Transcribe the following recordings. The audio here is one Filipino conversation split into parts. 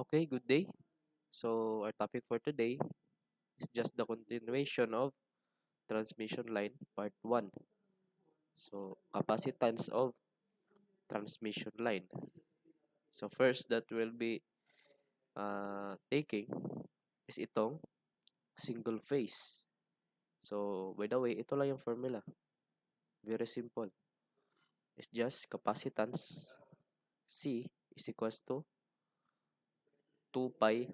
Okay, good day. So our topic for today is just the continuation of transmission line part 1. So capacitance of transmission line. So first that we'll be taking is itong single phase. So by the way, ito lang yung formula. Very simple. It's just capacitance C is equals to 2 pi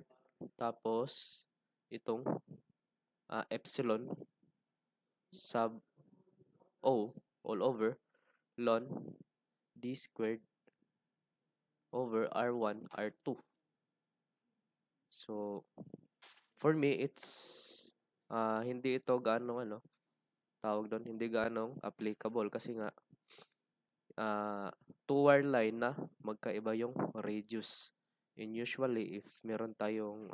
tapos itong epsilon sub O all over ln d squared over R1, R2. So, for me, it's hindi ito gaano tawag doon, hindi gaano applicable kasi nga uh, two-wire line na magkaiba yung radius. And usually, if meron tayong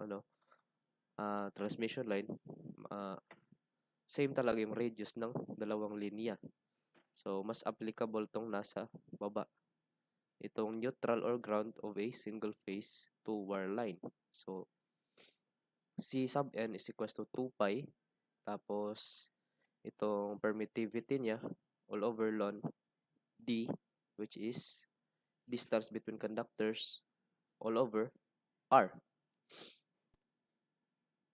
transmission line, uh, same talaga yung radius ng dalawang linya. So, mas applicable tong nasa baba. Itong neutral or ground of a single phase two-wire line. So, C sub n is equals to 2 pi. Tapos, itong permittivity niya all over ln D, which is distance between conductors all over R.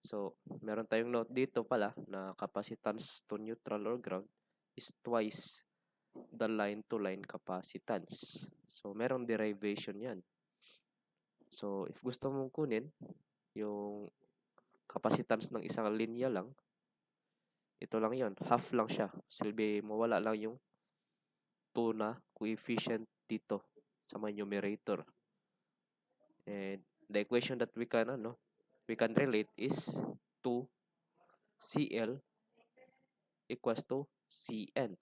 So, meron tayong note dito pala na capacitance to neutral or ground is twice the line-to-line capacitance. So, merong derivation yan. So, if gusto mong kunin yung capacitance ng isang linya lang, ito lang yon, half lang siya. Silbi mawala lang yung 2 na coefficient dito sa may numerator. And the equation that we can relate is 2Cl equals to Cn.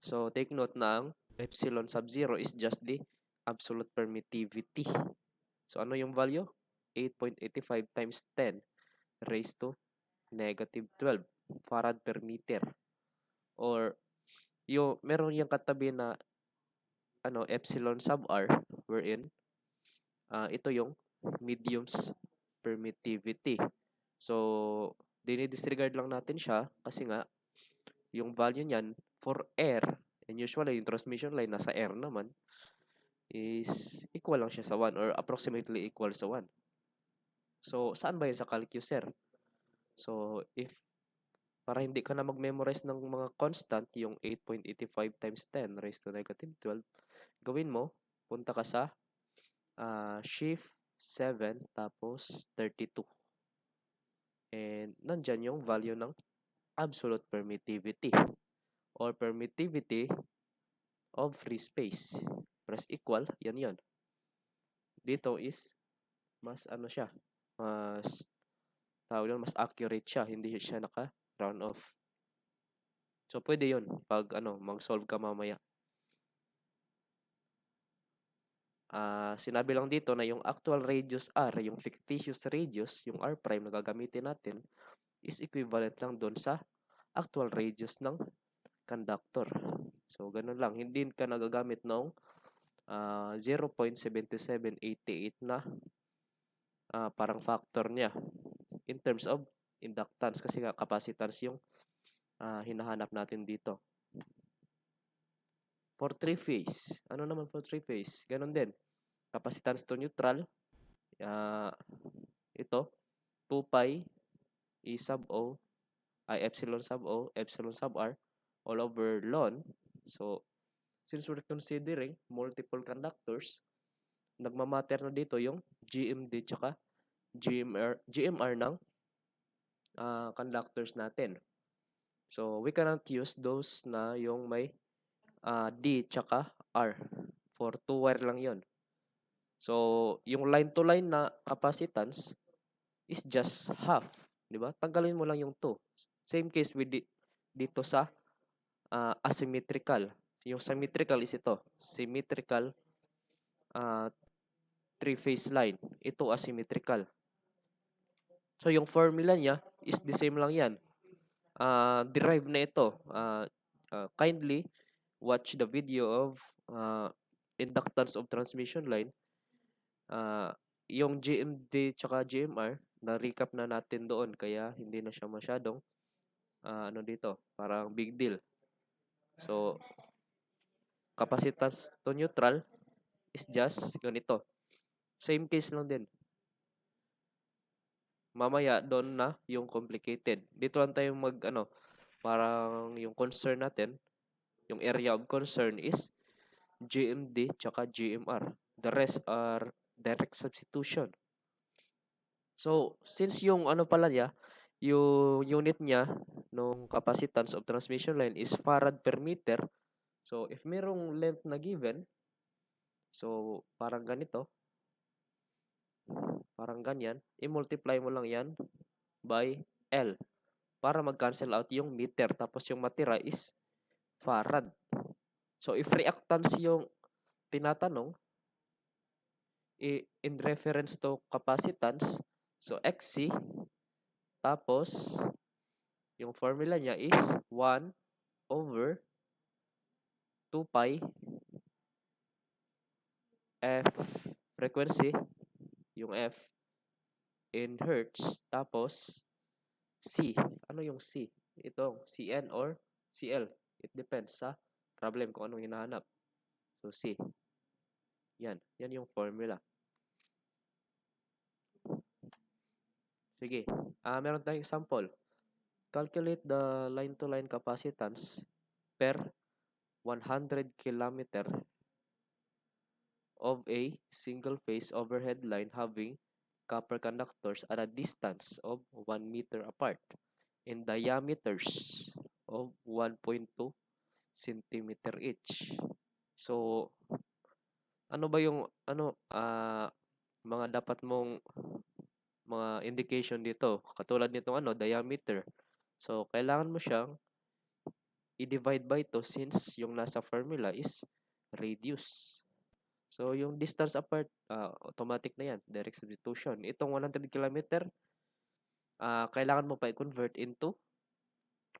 So take note na ang epsilon sub 0 is just the absolute permittivity. So ano yung value? 8.85 times 10 raised to negative 12 farad per meter. Or meron yung katabi na epsilon sub r wherein ito yung medium's permittivity. So dinidisregard lang natin siya kasi nga yung value niyan for air, and usually yung transmission line nasa air naman, is equal lang siya sa 1 or approximately equal sa 1. So saan ba yun sa calculus, sir? So if para hindi ka na mag-memorize ng mga constant, yung 8.85 times 10 raised to negative 12, gawin mo, punta ka sa shift 7 tapos 32. And nandyan yung value ng absolute permittivity or permittivity of free space. Press equal, yan yon. Dito is mas siya, mas mas accurate siya, hindi siya naka-round off. So pwede yon pag mag-solve ka mamaya. Sinabi lang dito na yung actual radius R, yung fictitious radius, yung R prime na gagamitin natin, is equivalent lang doon sa actual radius ng conductor. So, ganun lang. Hindi ka nagagamit ng 0.7788 na parang factor niya in terms of inductance kasi nga capacitance yung hinahanap natin dito. For three-phase, ano naman for three-phase? Ganun din. Capacitance to neutral, ito, 2 pi E sub O, epsilon sub O, epsilon sub R, all over ln. So, since we're considering multiple conductors, nagmamatter na dito yung GMD tsaka GMR ng conductors natin. So, we cannot use those na yung may D tsaka R. For 2-wire lang yon. So, yung line-to-line na capacitance is just half. Diba? Tanggalin mo lang yung 2. Same case with dito sa asymmetrical. Yung symmetrical is ito. Symmetrical three-phase line. Ito asymmetrical. So, yung formula niya is the same lang yan. Derived na ito. Kindly watch the video of inductance of transmission line. yung GMD tsaka GMR, na-recap na natin doon kaya hindi na siya masyadong ano dito, parang big deal. So, capacitance to neutral is just ganito. Same case lang din. Mamaya doon na yung complicated. Dito lang tayo parang yung concern natin, yung area of concern is GMD tsaka GMR. The rest are direct substitution. So, since yung pala niya, yung unit niya nung capacitance of transmission line is farad per meter. So, if merong length na given, so parang ganito, parang ganyan, i-multiply mo lang yan by L para mag-cancel out yung meter. Tapos yung matira is farad. So, if reactance yung tinatanong, in reference to capacitance, so XC, tapos yung formula niya is 1 over 2 pi F frequency, yung F in hertz, tapos C. Ano yung C? Itong CN or CL. It depends sa problem kung anong hinahanap. So, C. Yan. Yan yung formula. Sige. Meron tayong example. Calculate the line-to-line capacitance per 100 kilometer of a single-phase overhead line having copper conductors at a distance of 1 meter apart in diameters of 1.2 centimeter each. So, ano ba yung mga dapat mong mga indication dito? Katulad nitong diameter. So, kailangan mo siyang i-divide by 2 since yung nasa formula is radius. So, yung distance apart, automatic na yan, direct substitution. Itong 100 kilometer, kailangan mo pa i-convert into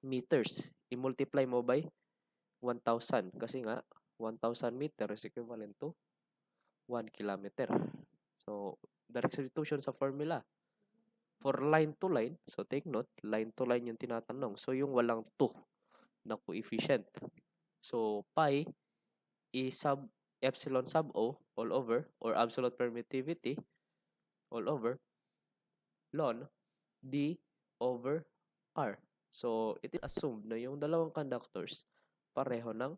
meters. I-multiply mo by 1,000 kasi nga 1,000 meter is equivalent to 1 kilometer. So, direct substitution sa formula. For line to line, so take note, line to line yung tinatanong. So, yung walang 2 na coefficient. So, pi is epsilon sub O all over or absolute permittivity all over ln D over R. So, it is assumed na yung dalawang conductors pareho ng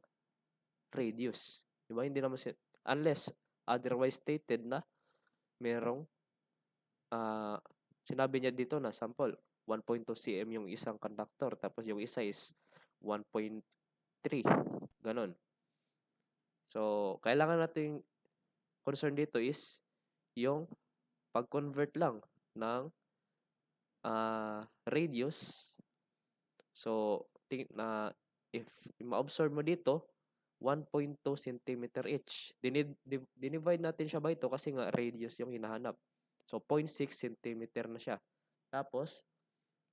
radius. Diba? Hindi naman unless otherwise stated na merong sinabi niya dito na sample 1.2 cm yung isang conductor tapos yung isa is 1.3 ganon. So, kailangan nating concern dito is yung pag-convert lang ng radius. So, if ma-observe mo dito, 1.2 cm each. Dinivide natin siya by 2 kasi nga radius yung hinahanap. So, 0.6 cm na siya. Tapos,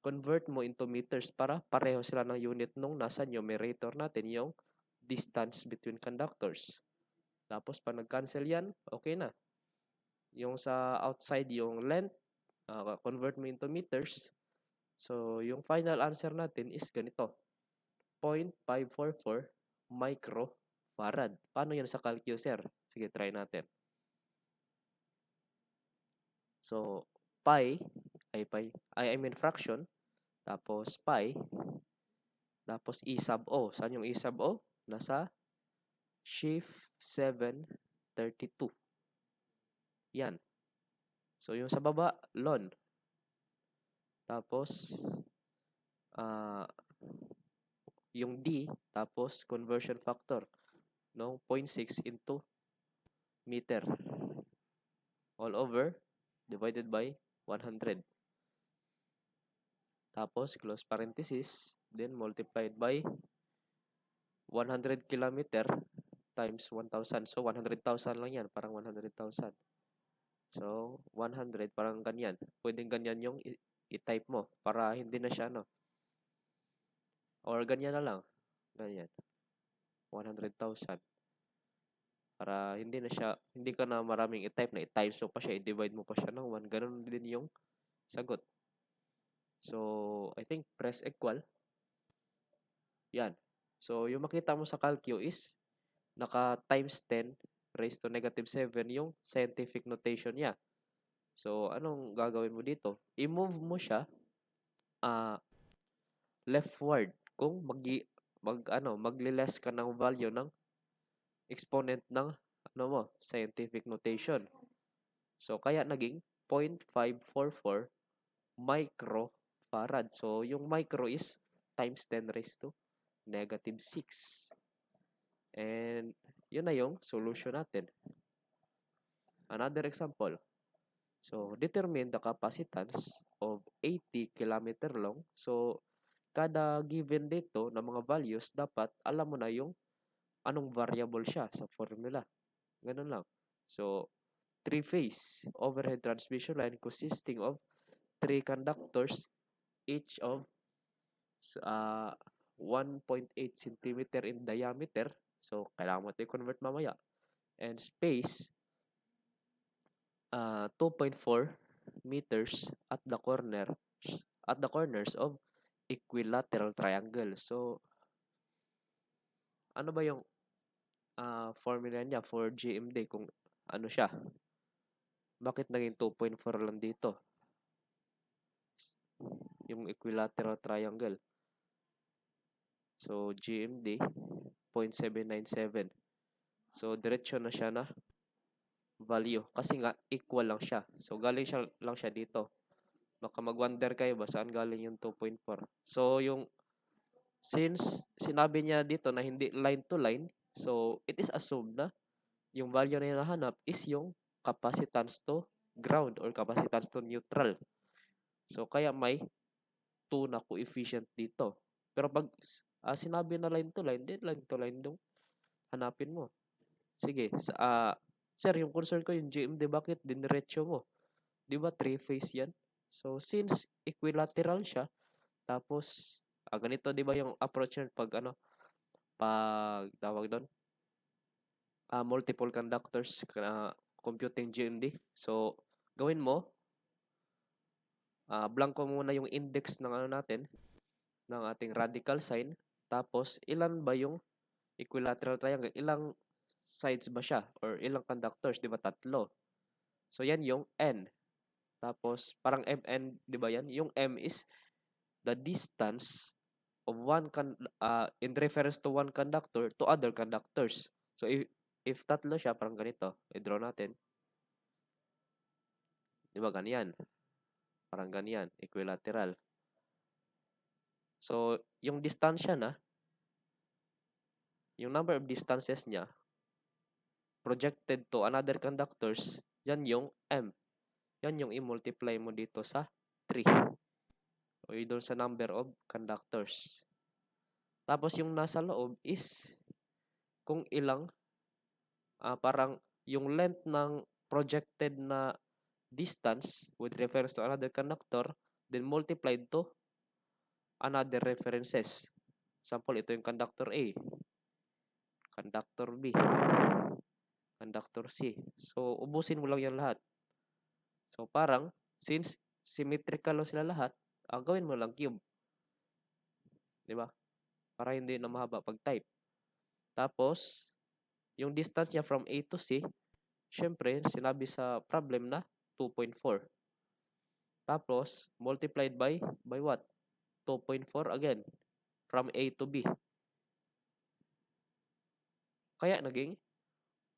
convert mo into meters para pareho sila ng unit nung nasa numerator natin, yung distance between conductors. Tapos, pag nag-cancel yan, okay na. Yung sa outside, yung length, convert mo into meters. So, yung final answer natin is ganito. 0.544 microfarad. Paano yan sa calcuser? Sige, try natin. So, I mean fraction, tapos pi, tapos E sub O. Saan yung E sub O? Nasa shift 732. Yan. So, yung sa baba, ln. Tapos, yung D, tapos conversion factor ng 0.6 into meter. All over, divided by 100. Tapos, close parenthesis, then multiplied by 100 kilometer times 1,000. So, 100,000 lang yan. Parang 100,000. So, 100, parang ganyan. Pwedeng ganyan yung i-type mo para hindi na siya, Or ganyan na lang. Ganyan. 100,000. para hindi ka na maraming i-type na i-times mo pa siya, i-divide mo pa siya ng 1, ganun din yung sagot. So, I think press equal. Yan. So, yung makita mo sa calcu is naka times 10 raised to negative 7 yung scientific notation niya. So, anong gagawin mo dito? I-move mo siya leftward kung magle-less ka ng value ng exponent ng scientific notation. So, kaya naging 0.544 microfarad. So, yung micro is times 10 raised to negative 6. And, yun na yung solution natin. Another example. So, determine the capacitance of 80 km long. So, kada given dito na mga values, dapat alam mo na yung anong variable siya sa formula. Ganun lang. So, three-phase overhead transmission line consisting of 3 conductors, each of 1.8 cm in diameter. So, kailangan mo ito i-convert mamaya. And space, 2.4 meters at the corners of equilateral triangle. So, ano ba yung formula niya for GMD kung ano siya? Bakit naging 2.4 lang dito? Yung equilateral triangle. So, GMD, 0.797. So, diretso na siya na value. Kasi nga, equal lang siya. So, galing lang siya dito. Baka mag-wonder kayo ba saan galing yung 2.4. So, since sinabi niya dito na hindi line to line, so, it is assumed na yung value na hinahanap is yung capacitance to ground or capacitance to neutral. So, kaya may 2 na coefficient dito. Pero pag sinabi na line to line, then line to line dong hanapin mo. Sige, sir, yung concern ko yung GMD, bakit diniretso mo? Di ba 3-phase yan? So, since equilateral siya, tapos, ganito, di ba yung approach yan pag tawag doon, multiple conductors, computing GMD. So, gawin mo, blanco muna yung index ng natin, ng ating radical sign, tapos, ilan ba yung equilateral triangle? Ilang sides ba siya? Or ilang conductors? Di ba? 3. So, yan yung N. Tapos, parang Mn, di ba yan? Yung M is the distance of in reference to one conductor to other conductors. So, if 3 siya, parang ganito. I-draw natin. Di ba ganyan? Parang ganyan. Equilateral. So, yung distansya na, yung number of distances niya, projected to another conductors, yan yung M. Yan yung i-multiply mo dito sa 3. O doon sa number of conductors. Tapos yung nasa loob is kung ilang, parang yung length ng projected na distance with reference to another conductor, then multiplied to another references. Example, ito yung conductor A, conductor B, conductor C. So, ubusin mo lang yan lahat. So, parang, since symmetrical sila lahat, gawin mo lang cube. Diba? Para hindi na mahaba pag-type. Tapos, yung distance niya from A to C, syempre, sinabi sa problem na 2.4. Tapos, multiplied by what? 2.4 again, from A to B. Kaya naging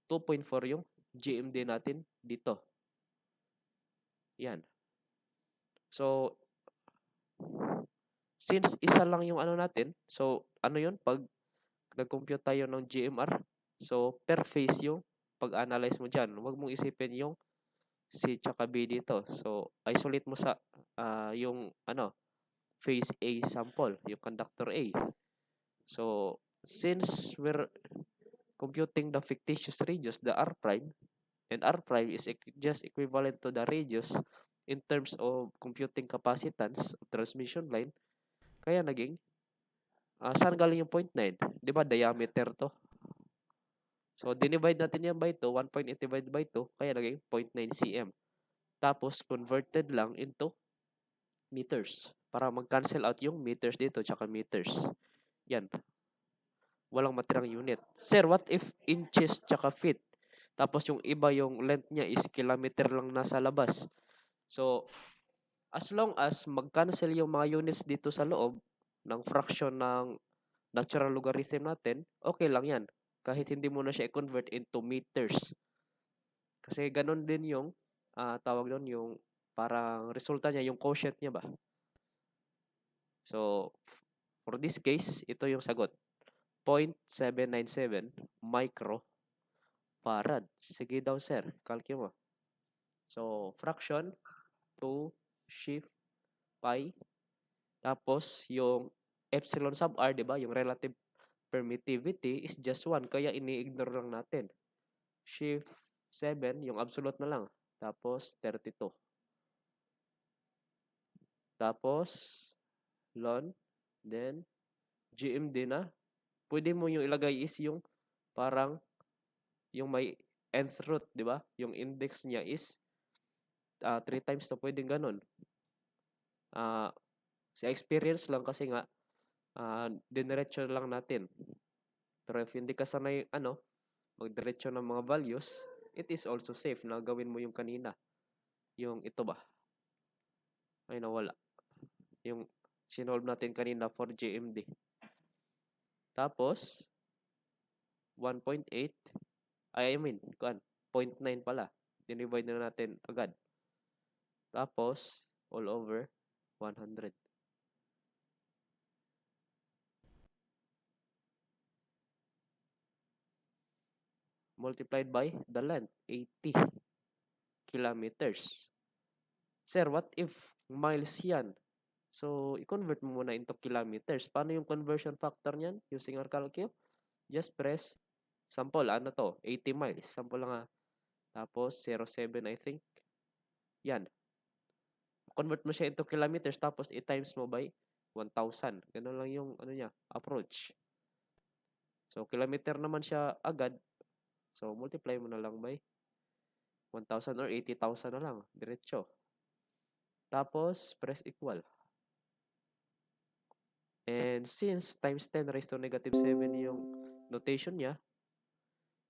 2.4 yung GMD natin dito. Yan. So, since isa lang yung natin, so, yun? Pag nag-compute tayo ng GMR, so, per phase yung pag-analyze mo dyan. Huwag mong isipin yung C tsaka B dito. So, isolate mo sa yung phase A sample, yung conductor A. So, since we're computing the fictitious radius, the R prime, and R prime is just equivalent to the radius in terms of computing capacitance of transmission line, kaya naging, saan galing yung 0.9? Di ba diameter to? So, dinivide natin yan by 2, 1.8 divided by 2, kaya naging 0.9 cm. Tapos, converted lang into meters. Para mag-cancel out yung meters dito, tsaka meters. Yan. Walang matirang unit. Sir, what if inches tsaka feet? Tapos yung iba yung length niya is kilometer lang nasa labas. So, as long as mag-cancel yung mga units dito sa loob ng fraction ng natural logarithm natin, okay lang yan. Kahit hindi mo na siya i-convert into meters. Kasi ganun din yung tawag doon, yung parang resulta niya, yung quotient niya ba. So, for this case, ito yung sagot. 0.797 microfarad. Sige daw sir, calculate mo. So, fraction 2 shift pi. Tapos, yung epsilon sub r, di ba? Yung relative permittivity is just 1. Kaya ini-ignore lang natin. Shift 7, yung absolute na lang. Tapos, 32. Tapos, ln, then, GMD na. Pwede mo yung ilagay is yung parang yung may nth root, di ba? Yung index niya is 3 times to, pwedeng ganun. Sa experience lang kasi nga, diniretso lang natin. Pero if hindi ka sanay, magdiretso ng mga values, it is also safe na gawin mo yung kanina. Yung ito ba? Ay, nawala. Yung sinolve natin kanina for GMD. Tapos, 1.8, I mean, 0.9 pala. Dinivide na natin agad. Tapos, all over 100. Multiplied by the length, 80 kilometers. Sir, what if miles yan? So, i-convert mo muna into kilometers. Paano yung conversion factor niyan? Using our calculus? Just press, sample, 80 miles. Sample lang Tapos, 0.7 I think. Yan. Convert mo siya into kilometers, tapos i-times mo by 1,000. Ganun lang yung, approach. So, kilometer naman siya agad. So, multiply mo na lang by 1,000 or 80,000 na lang. Diretso. Tapos, press equal. And since times 10 raised to negative 7 yung notation niya,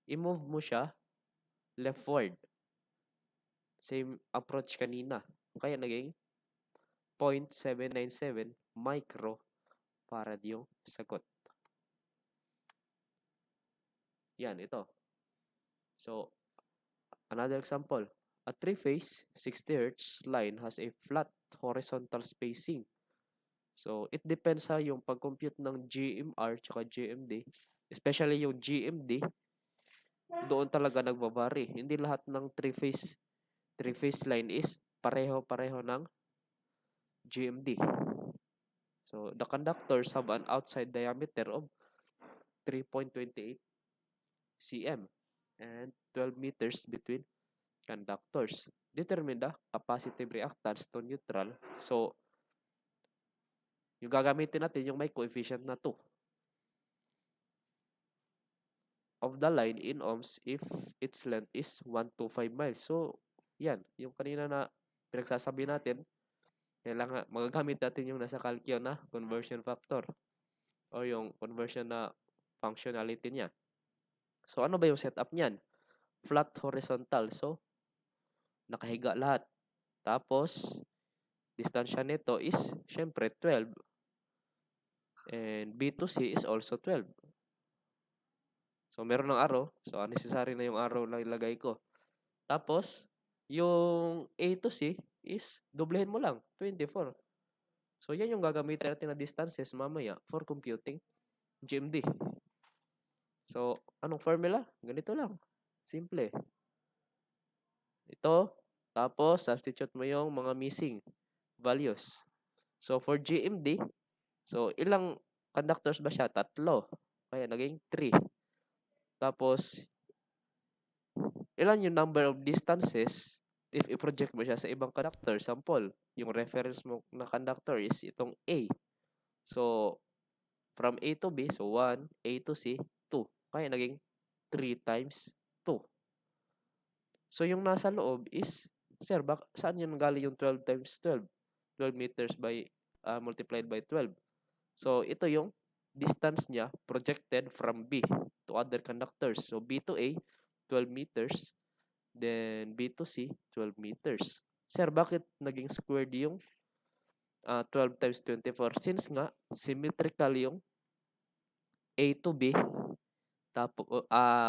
i-move mo siya leftward. Same approach kanina. Kaya naging 0.797 microfarad yung sagot. Yan, ito. So, another example. A three-phase 60 Hz line has a flat horizontal spacing. So, it depends yung pag-compute ng GMR tsaka GMD. Especially yung GMD, doon talaga nagbabari. Hindi lahat ng three-phase line is pareho-pareho ng GMD. So, the conductors have an outside diameter of 3.28 cm and 12 meters between conductors. Determine the capacitive reactance to neutral. So, yung gagamitin natin yung may coefficient na 2 of the line in ohms if its length is 125 miles. So, yan. Yung kanina na pinagsasabi natin, kailangan magagamit natin yung nasa calcio na conversion factor o yung conversion na functionality niya. So, ano ba yung setup niyan? Flat horizontal. So, nakahiga lahat. Tapos, distansya nito is, syempre, 12. And B to C is also 12. So, meron ng arrow. So, unnecessary na yung arrow na ilagay ko. Tapos, yung A to C is, doblehin mo lang, 24. So, yan yung gagamitin natin na distances mamaya for computing GMD. So, anong formula? Ganito lang. Simple. Ito. Tapos, substitute mo yung mga missing values. So, for GMD, so, ilang conductors ba siya? 3. Kaya, naging 3. Tapos, ilan yung number of distances if i-project mo siya sa ibang conductor? Sample, yung reference mo na conductor is itong A. So, from A to B, so 1, A to C, 2. Kaya, naging 3 times 2. So, yung nasa loob is, sir, saan yun galing yung 12 times 12? 12 meters multiplied by 12. So, ito yung distance niya projected from B to other conductors. So, B to A, 12 meters. Then, B to C, 12 meters. Sir, bakit naging squared yung 12 times 24? Since nga, symmetrical yung A to B,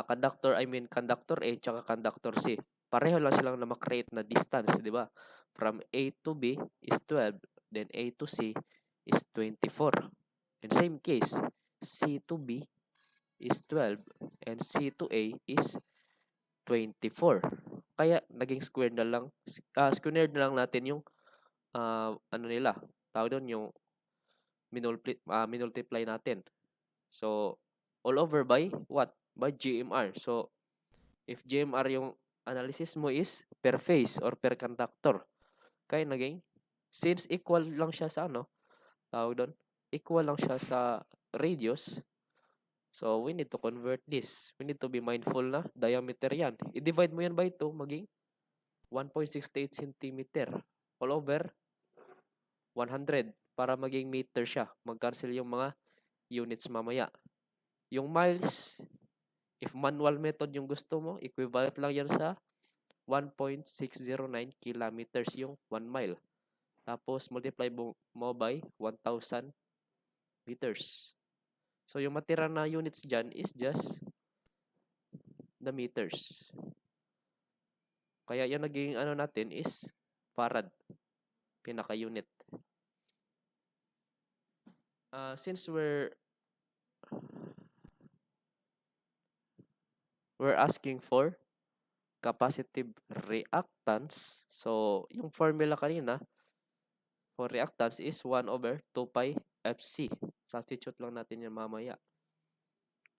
conductor A tsaka conductor C. Pareho lang silang na makreate na distance, di ba? From A to B is 12, then A to C is 24. And same case, C to B is 12, and C to A is 24. Kaya, naging squared na lang, squared na lang natin yung, tawag doon yung minultiply natin. So, all over by what? By GMR. So, if GMR yung analysis mo is per phase or per conductor, kaya naging, since equal lang siya sa tawag doon, equal lang siya sa radius, so we need to convert this. We need to be mindful na diameter yan. I-divide mo yan by 2, maging 1.68 cm all over 100 para maging meter siya. Mag-cancel yung mga units mamaya. Yung miles, if manual method yung gusto mo, equivalent lang yan sa 1.609 kilometers yung 1 mile. Tapos, multiply mo by 1,000 meters. So, yung matira na units dyan is just the meters. Kaya yung naging natin is farad, pinaka-unit. Since we're asking for capacitive reactance, so yung formula kanina for reactance is 1 over 2 pi Fc. Substitute lang natin yan mamaya.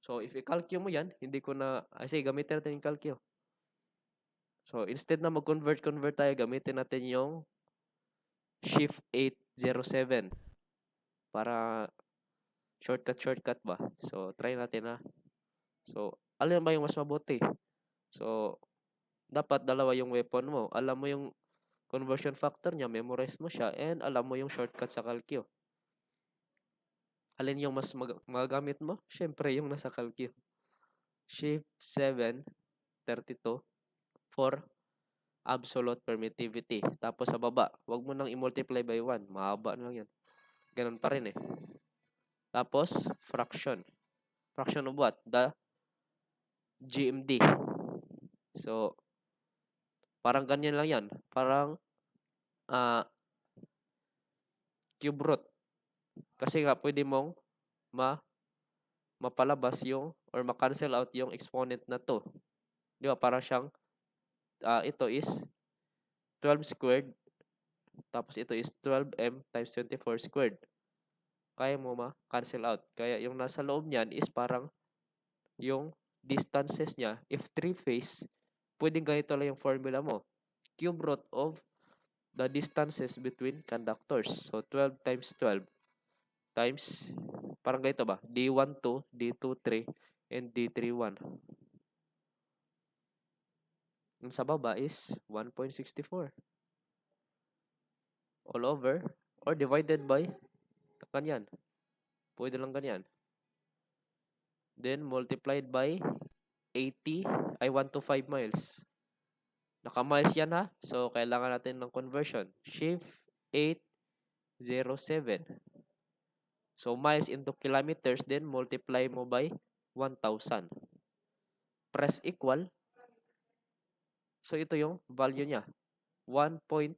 So, if i-calculate mo yan, gamitin natin yung calculate. So, instead na mag-convert tayo, gamitin natin yung Shift 807 para shortcut ba. So, try natin So, alam ba yung mas mabuti? So, dapat dalawa yung weapon mo. Alam mo yung conversion factor niya, memorize mo siya, and alam mo yung shortcut sa calcio. Alin yung mas magagamit mo? Siyempre, yung nasa calcio. Shift 732 for absolute permittivity. Tapos sa baba, wag mo nang i-multiply by 1. Mahaba na lang yan. Ganun pa rin eh. Tapos, fraction. Fraction of what? The GMD. So, parang ganyan lang yan. Parang cube root. Kasi nga, pwede mong mapalabas yung or ma-cancel out yung exponent na to. Di ba? Parang siyang ito is 12 squared tapos ito is 12m times 24 squared. Kaya mo ma-cancel out. Kaya yung nasa loob niyan is parang yung distances niya. If 3 phase, pwedeng ganito lang yung formula mo. Cube root of the distances between conductors. So, 12 times 12 times, parang ganito ba? D12, D23, and D31. Yung sa baba is 1.64. All over, or divided by, ganyan. Pwede lang ganyan. Then, multiplied by 125 miles. Naka-miles yan So, kailangan natin ng conversion. Shift 807. So, miles into kilometers, then multiply mo by 1,000. Press equal. So, ito yung value niya. 1.639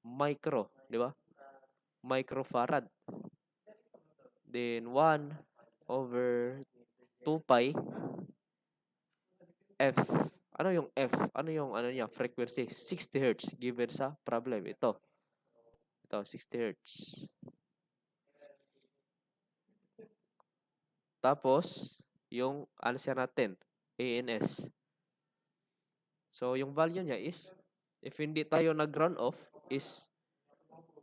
micro, di ba? Microfarad. Then, 1 over 2 pi F. Ano yung F? Ano yung niya? Frequency. 60 Hz given sa problem. Ito, 60 Hz. Tapos, yung answer natin, ANS. So, yung value niya is, if hindi tayo nag-run off, is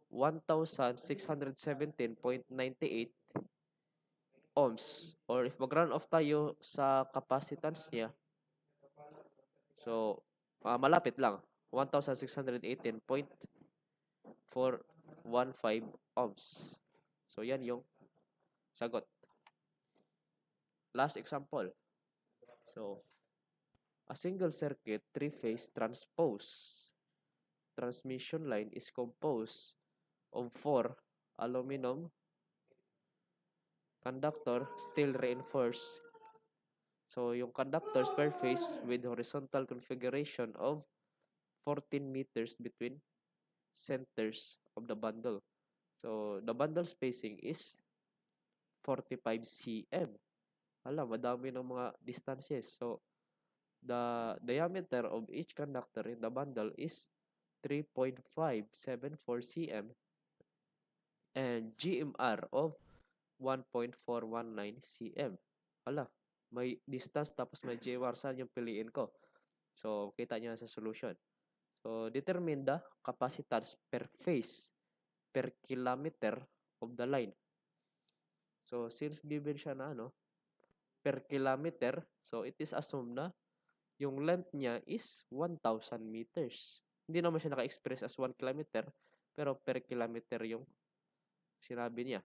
1,617.98 ohms. Or if mag-run off tayo sa capacitance niya, so malapit lang. 1618.415 ohms. So yan yung sagot. Last example. So, a single circuit three-phase transpose transmission line is composed of 4 aluminum conductor steel reinforced. So, yung conductors per phase with horizontal configuration of 14 meters between centers of the bundle. So, the bundle spacing is 45 cm. Hala, madami ng mga distances. So, the diameter of each conductor in the bundle is 3.574 cm and GMR of 1.419 cm. Hala, may distance tapos may GMR. Saan yung piliin ko? So, kita nyo sa solution. So, determine the capacitance per phase per kilometer of the line. So, since given siya na per kilometer, so it is assumed na yung length niya is 1,000 meters. Hindi naman siya naka-express as 1 kilometer, pero per kilometer yung sinabi niya.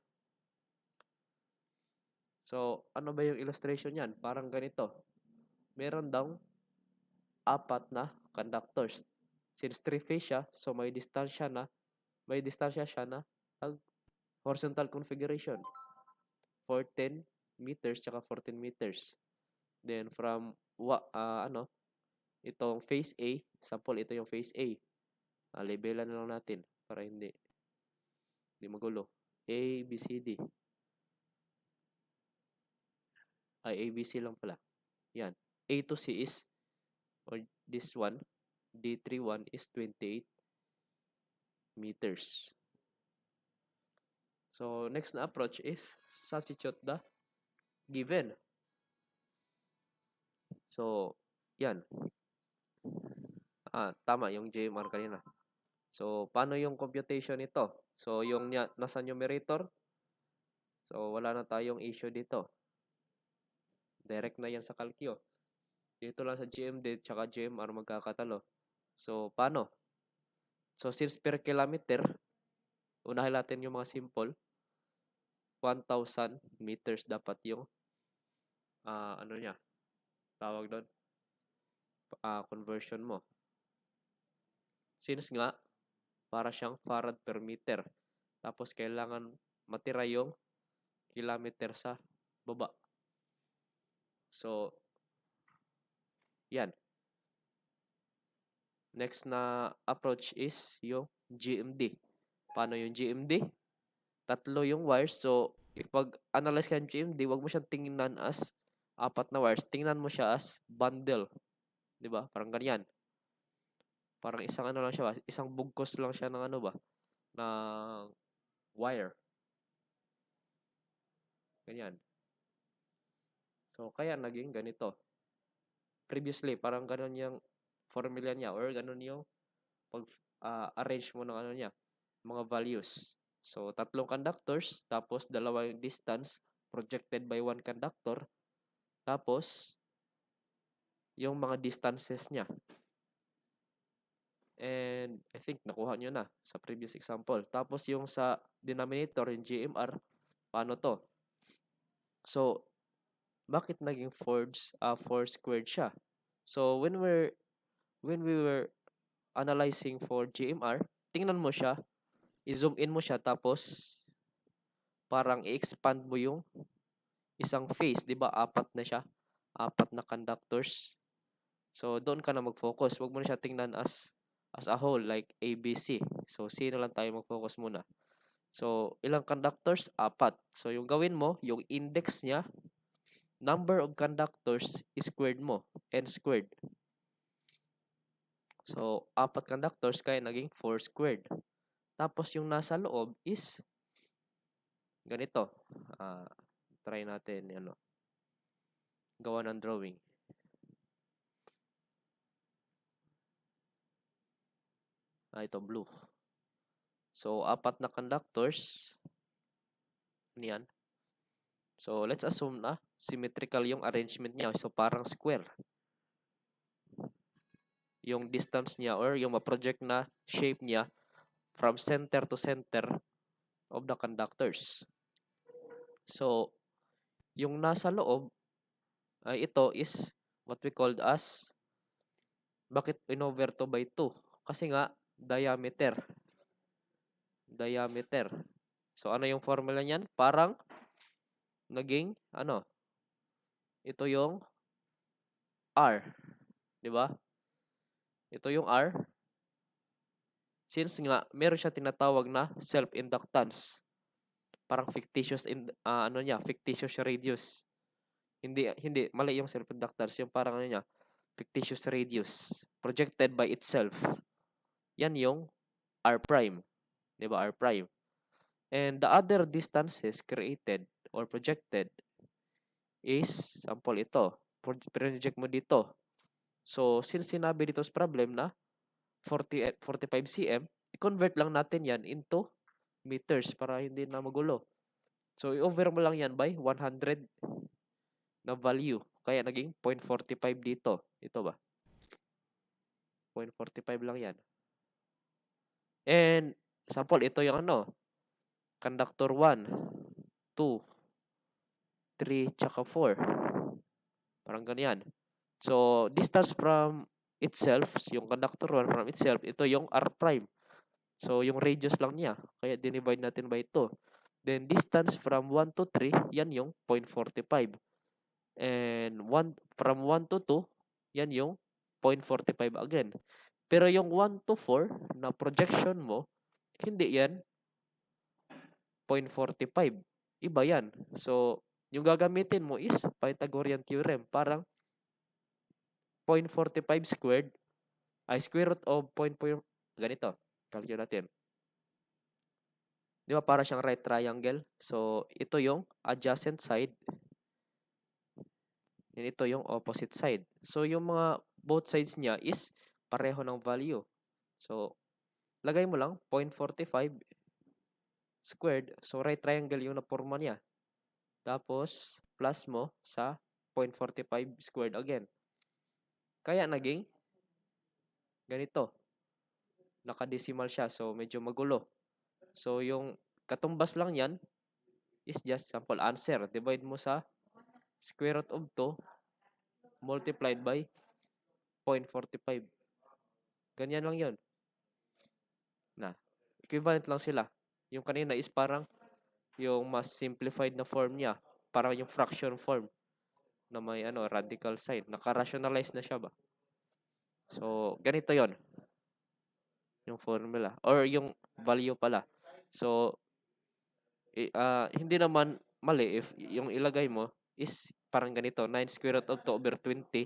So, ano ba yung illustration niyan? Parang ganito. Meron daw 4 na conductors. Since 3-phase siya, so may distansya siya na horizontal configuration. 14 meters tsaka 14 meters. Then from itong phase A, sample ito yung phase A. Labelan na lang natin para hindi magulo. A, B, C, D. A, B, C lang pala. Yan. A to C is, or this one, D31 is 28 meters. So, next na approach is substitute the given. So, yan. Tama yung JMR kanina. So, paano yung computation nito? So, yung nasa numerator, so wala na tayong issue dito. Direct na yan sa calcio. Dito lang sa GMD tsaka GMR magkakatalo. So, paano? So, since per kilometer, unahin natin yung mga simple. 1,000 meters dapat yung tawag doon, conversion mo. Since nga, para siyang farad per meter. Tapos, kailangan matira yung kilometer sa baba. So, yan. Next na approach is yung GMD. Paano yung GMD? 3 yung wires. So, if pag-analyze ka ng GMD, wag mo siyang tingnan as 4 na wires. Tingnan mo siya as bundle. 'Di ba? Parang ganyan. Parang isang lang siya, isang bugkos lang siya ng ng wire. Ganyan. So, kaya naging ganito. Previously, parang ganun yung formula niya or ganun yung pag-arrange mo ng niya, mga values. So, 3 conductors, tapos 2 yung distance projected by 1 conductor, tapos yung mga distances niya. And I think nakuha nyo na sa previous example. Tapos yung sa denominator, yung GMR, paano to? So, bakit naging 4 squared siya? So, when we were analyzing for GMR, tingnan mo siya, i-zoom in mo siya, tapos parang i-expand mo yung isang phase, 'di ba? 4 na siya. 4 na conductors. So, doon ka na mag-focus. Huwag mo na siya tingnan as a whole, like ABC. So, C na lang tayo mag-focus muna. So, ilang conductors? 4. So, yung gawin mo, yung index niya, number of conductors, squared mo. N squared. So, 4 conductors, kaya naging 4 squared. Tapos, yung nasa loob is ganito. Try natin, gawa ng drawing. Ito, blue. So, 4 na conductors. Yan. So, let's assume na symmetrical yung arrangement niya. So, parang square. Yung distance niya or yung ma-project na shape niya from center to center of the conductors. So, yung nasa loob ay ito is what we called as, bakit in-over to by 2? Kasi nga, diameter. So, ano yung formula niyan? Parang naging, ito yung R. Di ba? Ito yung R. Since nga, meron siya tinatawag na self-inductance. Parang fictitious, fictitious radius. Hindi, mali yung self-inductance. Yung parang fictitious radius. Projected by itself. Yan yung R prime. Di ba? R prime. And the other distances created or projected is, sample ito. Project mo dito. So, since sinabi dito sa problem na 45 cm, i-convert lang natin yan into meters para hindi na magulo. So, i-over mo lang yan by 100 na value. Kaya naging 0.45 dito. Ito ba? 0.45 lang yan. And, sample, ito yung conductor 1, 2, 3, tsaka 4. Parang ganyan. So, distance from itself, yung conductor 1 from itself, ito yung R prime. So, yung radius lang niya. Kaya dinivide natin by 2. Then, distance from 1 to 3, yan yung 0.45. And from 1 to 2, yan yung 0.45 again. Pero yung 1 to 4 na projection mo, hindi yan 0.45. Iba yan. So, yung gagamitin mo is Pythagorean theorem. Parang 0.45 squared ay square root of ganito. Calculate natin. Di ba para siyang right triangle? So, ito yung adjacent side. And ito yung opposite side. So, yung mga both sides niya is pareho ng value. So, lagay mo lang 0.45 squared. So, right triangle yung naporma niya. Tapos, plus mo sa 0.45 squared again. Kaya naging ganito. Nakadecimal siya. So, medyo magulo. So, yung katumbas lang yan is just sample answer. Divide mo sa square root of 2 multiplied by 0.45. Ganyan lang yun. Equivalent lang sila. Yung kanina is parang yung mas simplified na form niya. Parang yung fraction form na may radical sign. Naka-rationalize na siya ba? So, ganito yon yung formula. Or yung value pala. So, hindi naman mali if yung ilagay mo is parang ganito. 9 square root of 2 over 20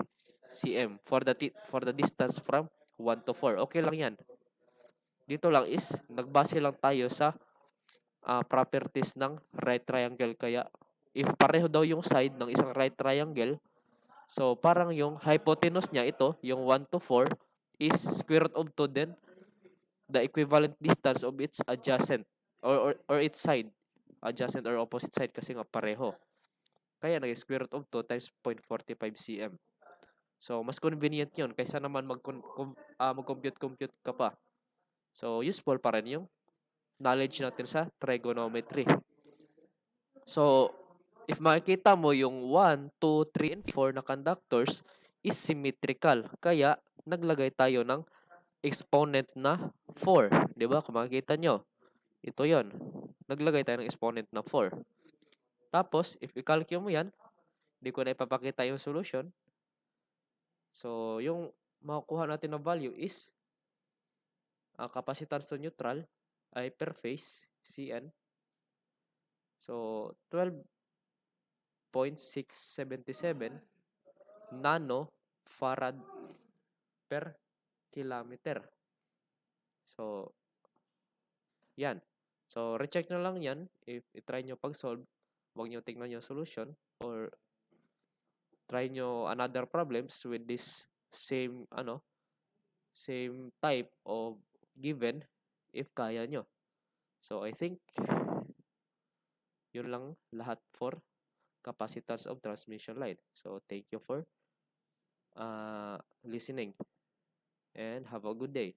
cm for the distance from 1 to 4. Okay lang yan. Dito lang is nagbase lang tayo sa properties ng right triangle. Kaya if pareho daw yung side ng isang right triangle, so parang yung hypotenuse niya ito, yung 1 to 4 is square root of 2 then the equivalent distance of its adjacent or its side, adjacent or opposite side kasi nga pareho. Kaya nag square root of 2 times 0.45 cm. So mas convenient 'yon kaysa naman mag-compute ka pa. So useful pa rin yung knowledge natin sa trigonometry. So, if makikita mo yung 1, 2, 3, and 4 na conductors is symmetrical. Kaya, naglagay tayo ng exponent na 4. Di ba? Kung makikita nyo, ito yon. Naglagay tayo ng exponent na 4. Tapos, if i-calculate mo yan, hindi ko na ipapakita yung solution. So, yung makukuha natin na value is capacitance to neutral ay per phase, Cn. So, 12.677 nanofarad per kilometer. So, yan. So, recheck na lang yan. If i-try nyo pag-solve, huwag nyo tingnan yung solution or try nyo another problems with this same type of given if kaya nyo. So, I think yun lang lahat for capacitance of transmission line. So thank you for listening and have a good day.